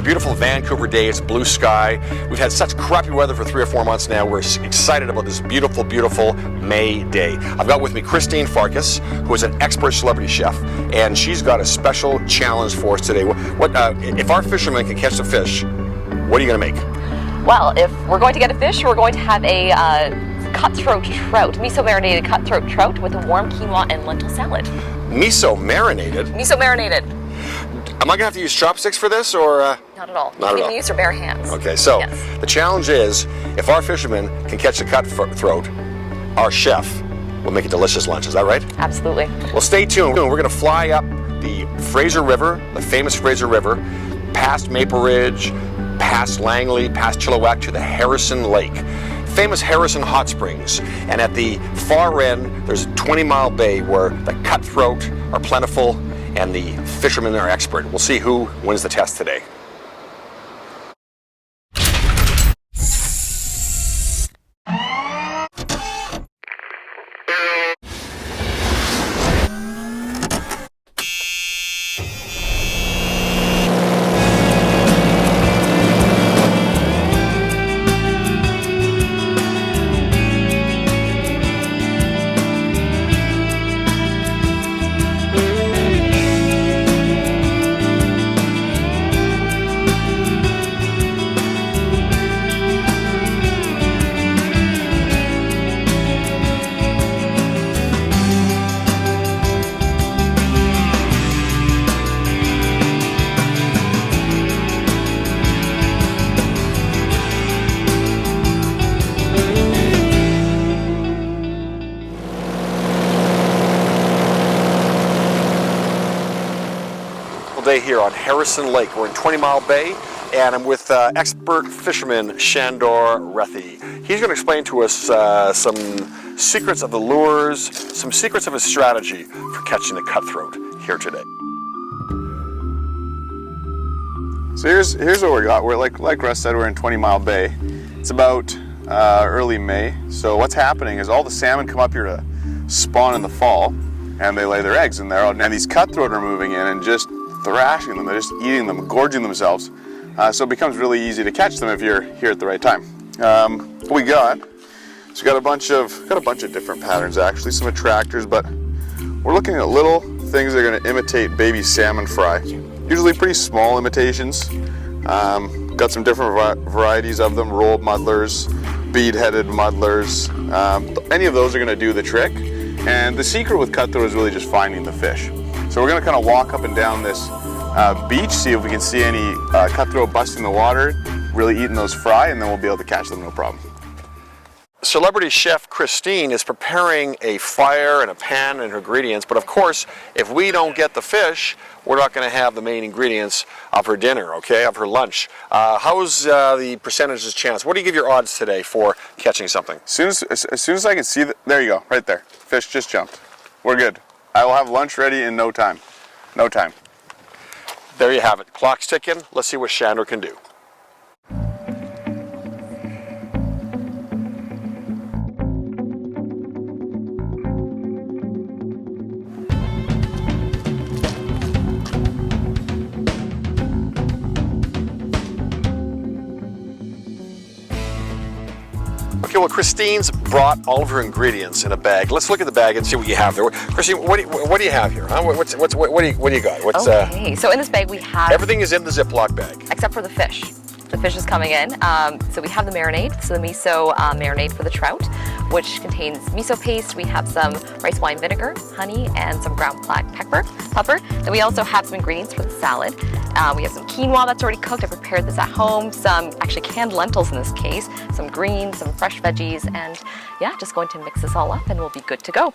beautiful Vancouver day. It's blue sky. We've had such crappy weather for 3 or 4 months now. We're excited about this beautiful, beautiful May day. I've got with me Christine Farkas, who is an expert celebrity chef, and she's got a special challenge for us today. If our fisherman can catch the fish, what are you going to make? Well, if we're going to get a fish, we're going to have a cutthroat trout, miso marinated cutthroat trout with a warm quinoa and lentil salad. Miso marinated? Miso marinated. Am I going to have to use chopsticks for this, or? Not at all. Not you at all. can use your bare hands. Okay, so yes. The challenge is, if our fisherman can catch the cutthroat, our chef will make a delicious lunch. Is that right? Absolutely. Well, stay tuned. We're going to fly up the Fraser River, the famous Fraser River, past Maple Ridge, past Langley, past Chilliwack to the Harrison Lake. Famous Harrison Hot Springs, and at the far end there's a 20-mile bay where the cutthroat are plentiful and the fishermen are expert. We'll see who wins the test today. Day here on Harrison Lake. We're in 20-mile bay, and I'm with expert fisherman Sandor Rethy. He's going to explain to us some secrets of the lures, some secrets of his strategy for catching the cutthroat here today. So here's what we got. We're like Russ said, we're in 20-mile bay. It's about early May. So what's happening is all the salmon come up here to spawn in the fall, and they lay their eggs in there. And these cutthroat are moving in and just thrashing them. They're just eating them, gorging themselves. So it becomes really easy to catch them if you're here at the right time. We got a bunch of different patterns actually, some attractors, but we're looking at little things that are going to imitate baby salmon fry. Usually pretty small imitations. Got some different varieties of them: rolled muddlers, bead-headed muddlers. Any of those are going to do the trick. And the secret with cutthroat is really just finding the fish. So we're going to kind of walk up and down this beach, see if we can see any cutthroat busting the water, really eating those fry, and then we'll be able to catch them no problem. Celebrity chef Christine is preparing a fire and a pan and her ingredients, but of course, if we don't get the fish, we're not going to have the main ingredients of her dinner, okay, of her lunch. How's the percentages chance? What do you give your odds today for catching something? As soon as I can see there you go, right there. Fish just jumped. We're good. I will have lunch ready in no time. No time. There you have it. Clock's ticking. Let's see what Sandor can do. Okay, well, Christine's brought all of her ingredients in a bag. Let's look at the bag and see what you have there. Christine, what do you have here? Huh? What do you got? Okay, so in this bag we have... Everything is in the Ziploc bag. Except for the fish. The fish is coming in. So we have the marinade, so the miso marinade for the trout, which contains miso paste. We have some rice wine vinegar, honey, and some ground black pepper. Then we also have some ingredients for the salad. We have some quinoa that's already cooked. I prepared this at home. Some actually canned lentils in this case. Some greens, some fresh veggies, and yeah, just going to mix this all up and we'll be good to go.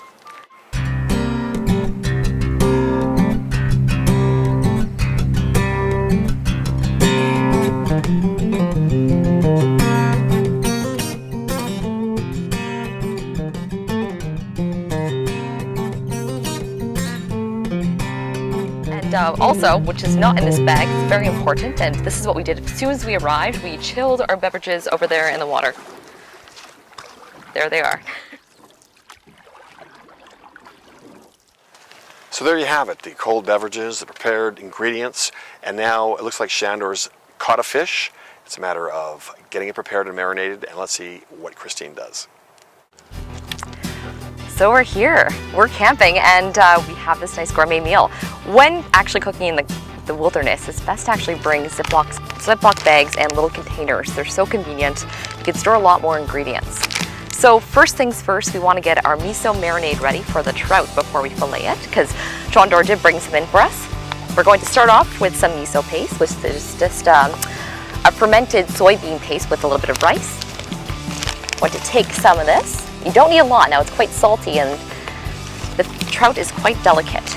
Also, which is not in this bag, it's very important, and this is what we did. As soon as we arrived, we chilled our beverages over there in the water. There they are. So there you have it, the cold beverages, the prepared ingredients, and now it looks like Sandor's caught caught a fish. It's a matter of getting it prepared and marinated, and let's see what Christine does. So we're here, we're camping, and we have this nice gourmet meal. When actually cooking in the wilderness, it's best to actually bring Ziploc bags and little containers. They're so convenient. You can store a lot more ingredients. So first things first, we want to get our miso marinade ready for the trout before we fillet it, because Sandor did bring some in for us. We're going to start off with some miso paste, which is just a fermented soybean paste with a little bit of rice. I'm going to take some of this. You don't need a lot. Now it's quite salty and the trout is quite delicate.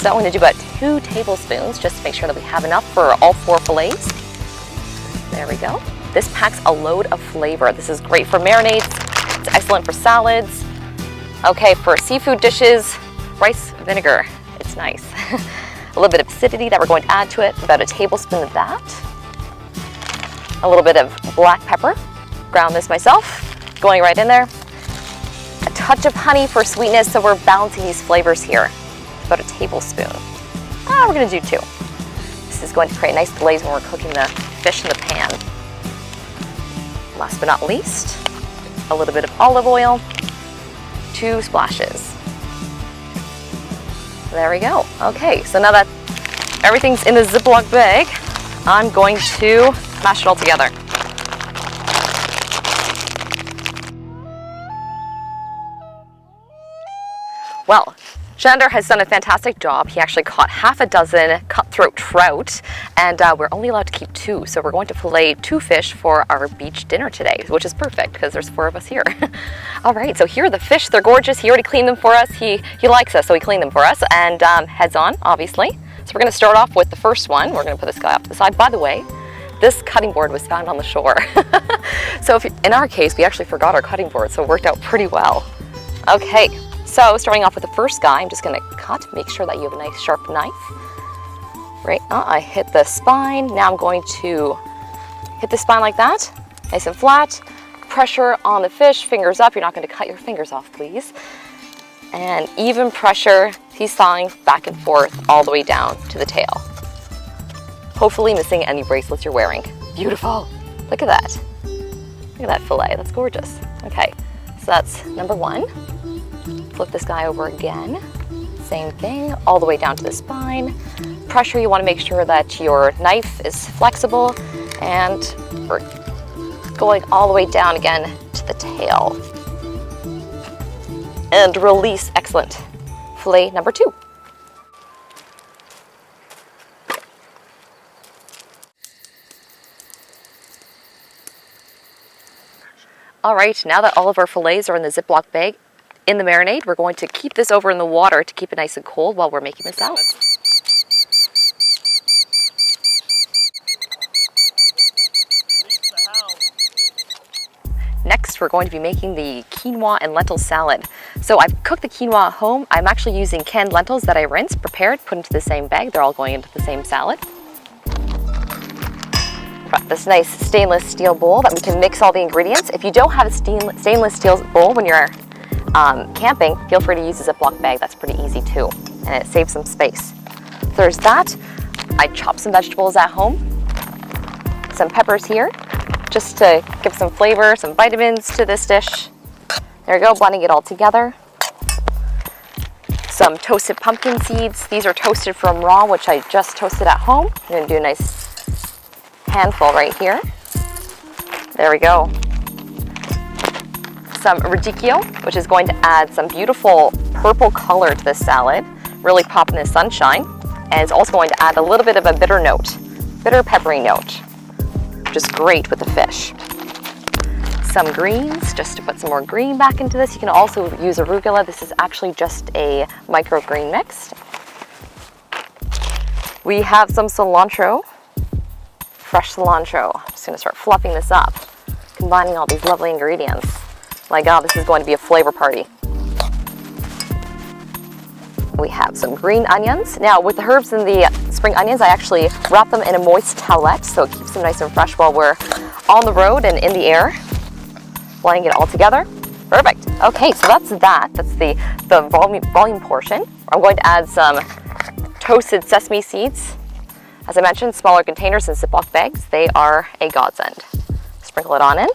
So I'm going to do about 2 tablespoons just to make sure that we have enough for all 4 fillets. There we go. This packs a load of flavor. This is great for marinades. It's excellent for salads. Okay, for seafood dishes, rice vinegar. It's nice. A little bit of acidity that we're going to add to it. About a tablespoon of that. A little bit of black pepper. Ground this myself. Going right in there. A touch of honey for sweetness, so we're balancing these flavors here. About a tablespoon. We're going to do 2. This is going to create a nice glaze when we're cooking the fish in the pan. Last but not least, a little bit of olive oil. 2 splashes. There we go. Okay, so now that everything's in the Ziploc bag, I'm going to mash it all together. Well, Sandor has done a fantastic job. He actually caught half a dozen cutthroat trout, and we're only allowed to keep 2. So we're going to fillet 2 fish for our beach dinner today, which is perfect because there's 4 of us here. All right, so here are the fish. They're gorgeous. He already cleaned them for us. He likes us, so he cleaned them for us. And heads on, obviously. So we're going to start off with the first one. We're going to put this guy off to the side. By the way, this cutting board was found on the shore. So in our case, we actually forgot our cutting board, so it worked out pretty well. Okay. So starting off with the first guy, I'm just going to cut. Make sure that you have a nice sharp knife. Right, I hit the spine. Now I'm going to hit the spine like that, nice and flat. Pressure on the fish, fingers up. You're not going to cut your fingers off, please. And even pressure, he's sawing back and forth all the way down to the tail. Hopefully missing any bracelets you're wearing. Beautiful. Look at that. Look at that fillet. That's gorgeous. Okay, so that's number 1. Flip this guy over again. Same thing, all the way down to the spine. Pressure, you want to make sure that your knife is flexible, and we're going all the way down again to the tail. And release, excellent. Fillet number 2. All right, now that all of our fillets are in the Ziploc bag, in the marinade, we're going to keep this over in the water to keep it nice and cold while we're making the salad. Next, we're going to be making the quinoa and lentil salad. So I've cooked the quinoa at home. I'm actually using canned lentils that I rinsed, prepared, put into the same bag. They're all going into the same salad. Got this nice stainless steel bowl that we can mix all the ingredients. If you don't have a stainless steel bowl when you're camping, feel free to use a Ziploc bag. That's pretty easy too, and it saves some space. There's that. I chopped some vegetables at home. Some peppers here, just to give some flavor, some vitamins to this dish. There we go, blending it all together. Some toasted pumpkin seeds. These are toasted from raw, which I just toasted at home. I'm going to do a nice handful right here. There we go. Some radicchio, which is going to add some beautiful purple color to this salad, really pop in the sunshine, and it's also going to add a little bit of a bitter peppery note, which is great with the fish. Some greens, just to put some more green back into this. You can also use arugula. This is actually just a microgreen mix. We have some cilantro, fresh cilantro. I'm just going to start fluffing this up, combining all these lovely ingredients. My God, this is going to be a flavor party. We have some green onions. Now, with the herbs and the spring onions, I actually wrap them in a moist towelette, so it keeps them nice and fresh while we're on the road and in the air. Blending it all together. Perfect. Okay, so that's that. That's the volume portion. I'm going to add some toasted sesame seeds. As I mentioned, smaller containers and Ziploc bags, they are a godsend. Sprinkle it on in.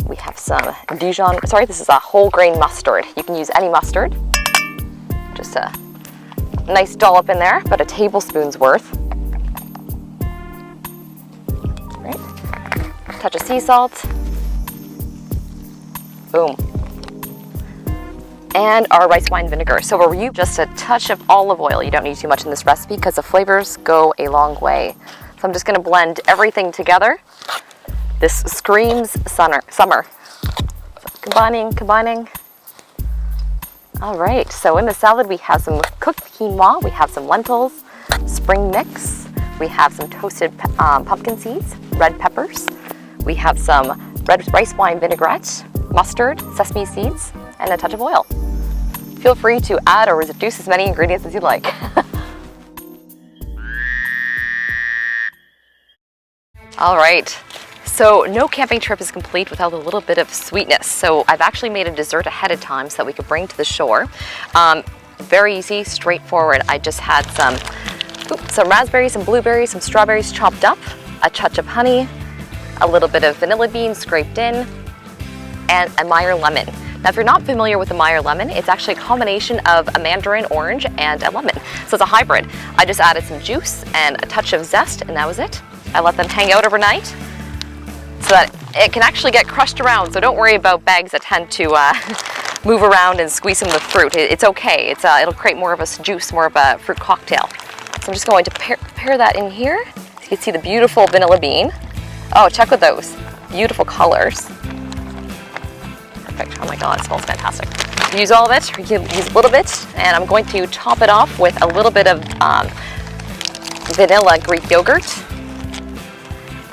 We have some Dijon, this is a whole grain mustard. You can use any mustard. Just a nice dollop in there, about a tablespoon's worth. Right. Touch of sea salt. Boom. And our rice wine vinegar. So we're using just a touch of olive oil. You don't need too much in this recipe because the flavors go a long way. So I'm just gonna blend everything together. This screams summer. So combining. All right, so in the salad we have some cooked quinoa, we have some lentils, spring mix, we have some toasted pumpkin seeds, red peppers, we have some red rice wine vinaigrette, mustard, sesame seeds, and a touch of oil. Feel free to add or reduce as many ingredients as you like. All right, so no camping trip is complete without a little bit of sweetness. So I've actually made a dessert ahead of time so that we could bring to the shore. Very easy, straightforward. I just had some raspberries, some blueberries, some strawberries chopped up, a touch of honey, a little bit of vanilla bean scraped in, and a Meyer lemon. Now, if you're not familiar with the Meyer lemon, it's actually a combination of a mandarin orange and a lemon. So it's a hybrid. I just added some juice and a touch of zest, and that was it. I let them hang out overnight so that it can actually get crushed around. So don't worry about bags that tend to move around and squeeze some of the fruit. It's okay. It'll create more of a juice, more of a fruit cocktail. So I'm just going to pair that in here. So you can see the beautiful vanilla bean. Oh, check with those beautiful colors. Perfect. Oh my God, it smells fantastic. You can use all of it, or you can use a little bit, and I'm going to top it off with a little bit of vanilla Greek yogurt.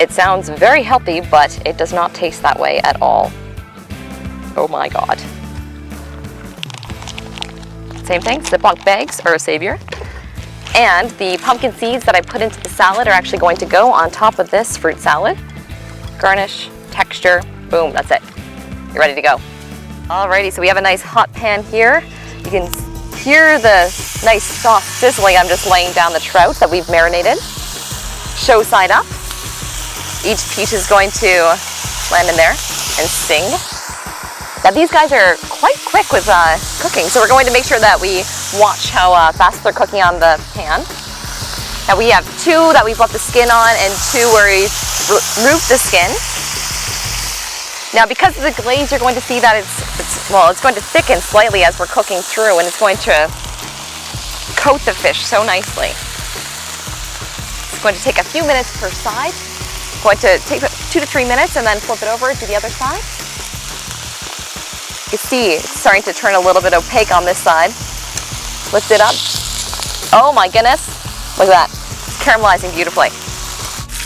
It sounds very healthy, but it does not taste that way at all. Oh my God. Same thing, Ziploc bags are a savior. And the pumpkin seeds that I put into the salad are actually going to go on top of this fruit salad. Garnish, texture, boom, that's it. You're ready to go. Alrighty, so we have a nice hot pan here. You can hear the nice soft sizzling. I'm just laying down the trout that we've marinated. Show side up. Each piece is going to land in there and sing. Now these guys are quite quick with cooking, so we're going to make sure that we watch how fast they're cooking on the pan. Now we have two that we've left the skin on and two where we've removed the skin. Now because of the glaze, you're going to see that it's going to thicken slightly as we're cooking through, and it's going to coat the fish so nicely. It's going to take a few minutes per side. Going to take 2 to 3 minutes and then flip it over to the other side. You see it's starting to turn a little bit opaque on this side. Lift it up. Oh my goodness, look at that. It's caramelizing beautifully.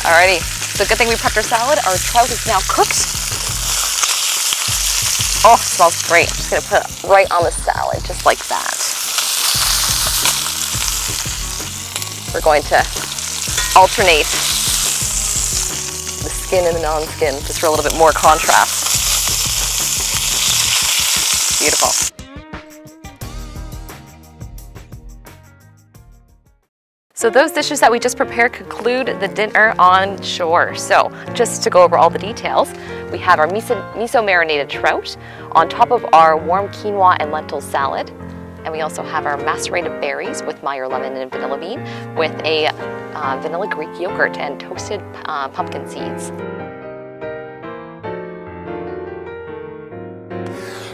Alrighty, so good thing we prepped our salad. Our trout is now cooked. Oh, it smells great. I'm just gonna put it right on the salad, just like that. We're going to alternate the skin and the non-skin, just for a little bit more contrast. Beautiful. So those dishes that we just prepared conclude the dinner on shore. So just to go over all the details, we have our miso marinated trout on top of our warm quinoa and lentil salad. And we also have our macerated berries with Meyer lemon and vanilla bean with a vanilla Greek yogurt and toasted pumpkin seeds.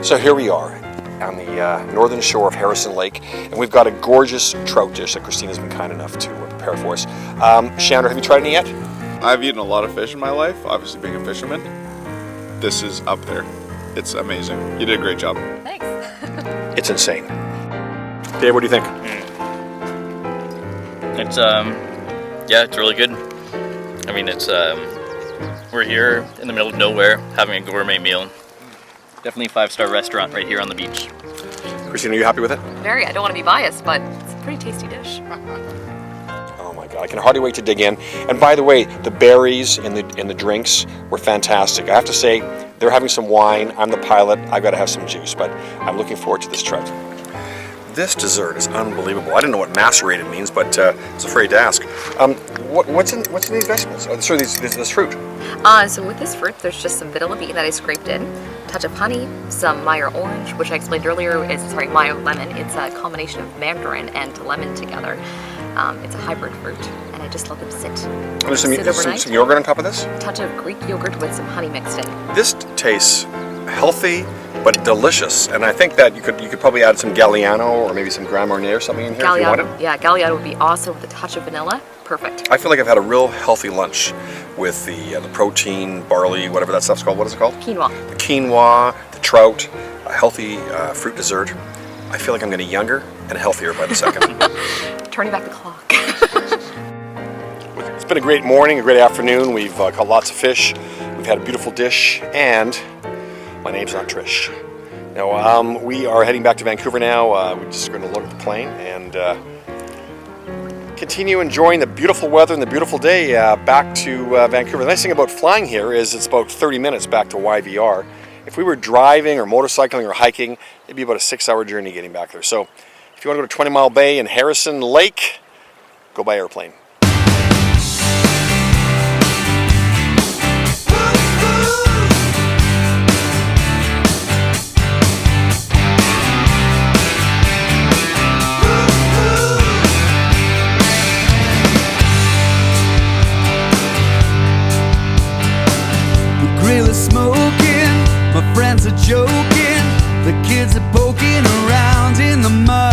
So here we are on the northern shore of Harrison Lake, and we've got a gorgeous trout dish that Christine has been kind enough to prepare for us. Sandor, have you tried any yet? I've eaten a lot of fish in my life, obviously being a fisherman. This is up there. It's amazing. You did a great job. Thanks. It's insane. Dave, what do you think? It's yeah, it's really good. I mean, it's we're here in the middle of nowhere having a gourmet meal. Definitely a 5-star restaurant right here on the beach. Christine, are you happy with it? Very. I don't want to be biased, but it's a pretty tasty dish. Oh my God, I can hardly wait to dig in. And by the way, the berries in the drinks were fantastic. I have to say, they're having some wine. I'm the pilot. I've got to have some juice, but I'm looking forward to this trout. This dessert is unbelievable. I didn't know what macerated means, but I was afraid to ask. What's in these vegetables? Sorry, this fruit. So with this fruit, there's just some vanilla bean that I scraped in, touch of honey, some Meyer orange, which I explained earlier is, Meyer lemon. It's a combination of mandarin and lemon together. It's a hybrid fruit, and I just let them sit. There's some yogurt on top of this? A touch of Greek yogurt with some honey mixed in. This tastes healthy but delicious, and I think that you could probably add some Galliano or maybe some Grand Marnier or something in here if you wanted. Yeah, Galliano would be awesome with a touch of vanilla. Perfect. I feel like I've had a real healthy lunch with the protein, barley, whatever that stuff's called. What is it called? Quinoa. The quinoa, the trout, a healthy fruit dessert. I feel like I'm getting younger and healthier by the second. Turning back the clock. It's been a great morning, a great afternoon. We've caught lots of fish. We've had a beautiful dish, and my name's not Trish. Now, we are heading back to Vancouver now. We're just going to load up the plane and continue enjoying the beautiful weather and the beautiful day back to Vancouver. The nice thing about flying here is it's about 30 minutes back to YVR. If we were driving or motorcycling or hiking, it'd be about a 6-hour journey getting back there. So if you want to go to 20 Mile Bay and Harrison Lake, go by airplane. Grill is smoking, my friends are joking, the kids are poking around in the mud.